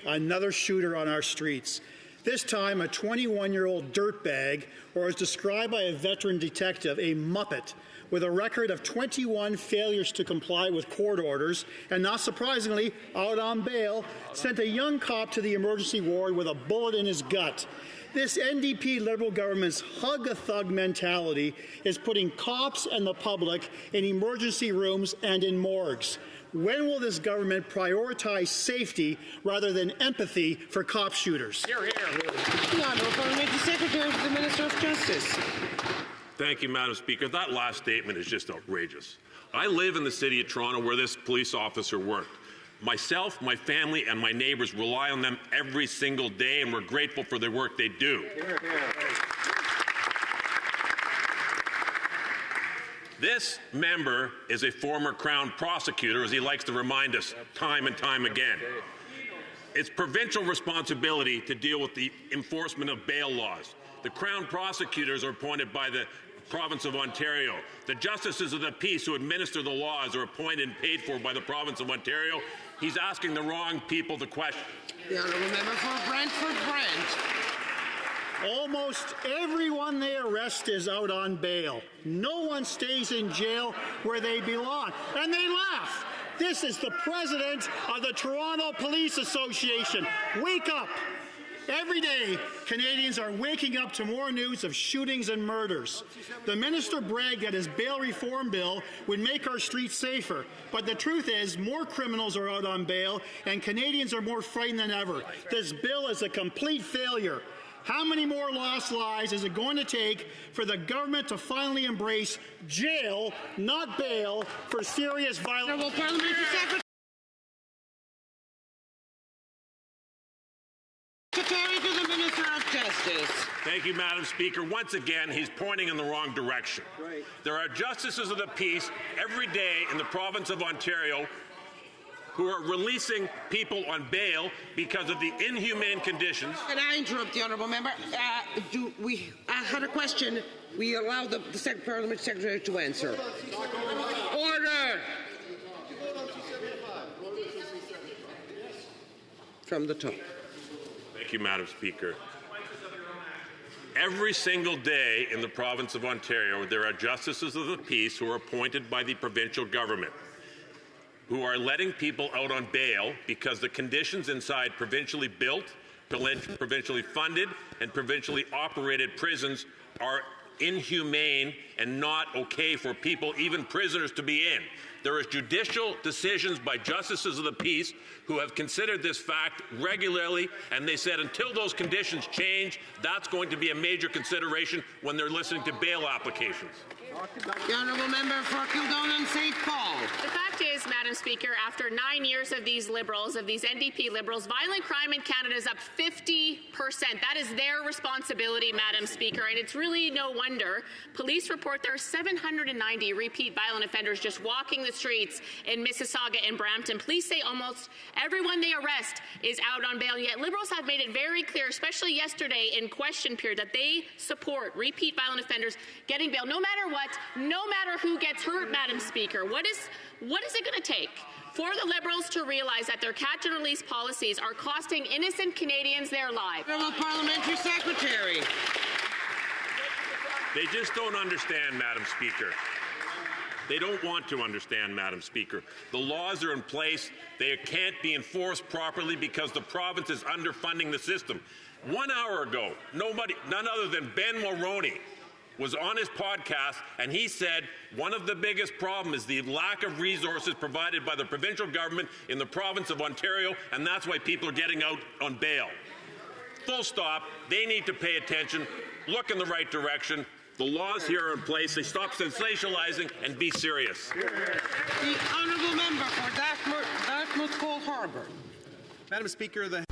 Another shooter on our streets. This time a 21-year-old dirtbag, or as described by a veteran detective, a muppet, with a record of 21 failures to comply with court orders, and not surprisingly, out on bail, sent a young cop to the emergency ward with a bullet in his gut. This NDP Liberal government's hug-a-thug mentality is putting cops and the public in emergency rooms and in morgues. When will this government prioritize safety rather than empathy for cop shooters? Hear, hear. The Honourable Parliamentary Secretary to the Minister of Justice. Thank you, Madam Speaker. That last statement is just outrageous. I live in the City of Toronto where this police officer worked. Myself, my family, and my neighbours rely on them every single day, and we're grateful for the work they do. Hear, hear. This member is a former Crown prosecutor, as he likes to remind us time and time again. It's provincial responsibility to deal with the enforcement of bail laws. The Crown prosecutors are appointed by the province of Ontario. The justices of the peace who administer the laws are appointed and paid for by the province of Ontario. He's asking the wrong people the question. The Honourable Member for Brantford Brant. Almost everyone they arrest is out on bail. No one stays in jail where they belong. And they laugh. This is the president of the Toronto Police Association. Wake up. Every day, Canadians are waking up to more news of shootings and murders. The minister bragged that his bail reform bill would make our streets safer, but the truth is more criminals are out on bail and Canadians are more frightened than ever. This bill is a complete failure. How many more lost lives is it going to take for the government to finally embrace jail, not bail, for serious violence? Honourable Parliamentary Secretary to the Minister of Justice. Thank you, Madam Speaker. Once again, he's pointing in the wrong direction. Right. There are justices of the peace every day in the province of Ontario who are releasing people on bail because of the inhumane conditions. Can I interrupt the Honourable Member? I had a question. We allow the Parliamentary Secretary to answer. Order! From the top. Thank you, Madam Speaker. Every single day in the province of Ontario, there are justices of the peace who are appointed by the provincial government, who are letting people out on bail because the conditions inside provincially built, provincially funded, and provincially operated prisons are inhumane and not okay for people, even prisoners, to be in. There is judicial decisions by justices of the peace who have considered this fact regularly, and they said until those conditions change, that's going to be a major consideration when they're listening to bail applications. The Honourable Member for Kildonan St. Paul. The fact is, Madam Speaker, after 9 years of these Liberals, of these NDP Liberals, violent crime in Canada is up 50%. That is their responsibility, Madam Speaker, and it's really no wonder. Police report there are 790 repeat violent offenders just walking the streets in Mississauga and Brampton. Police say almost everyone they arrest is out on bail, yet Liberals have made it very clear, especially yesterday in question period, that they support repeat violent offenders getting bail, no matter what, no matter who gets hurt, Madam Speaker. What is it going to take for the Liberals to realize that their catch and release policies are costing innocent Canadians their lives? Honourable Parliamentary Secretary. They just don't understand, Madam Speaker. They don't want to understand, Madam Speaker. The laws are in place. They can't be enforced properly because the province is underfunding the system. 1 hour ago, none other than Ben Mulroney was on his podcast, and he said one of the biggest problems is the lack of resources provided by the provincial government in the province of Ontario, and that's why people are getting out on bail. Full stop. They need to pay attention, look in the right direction. The laws here are in place. They stop sensationalizing and be serious. The Honourable Member for Dartmouth Cole Harbour. Madam Speaker, the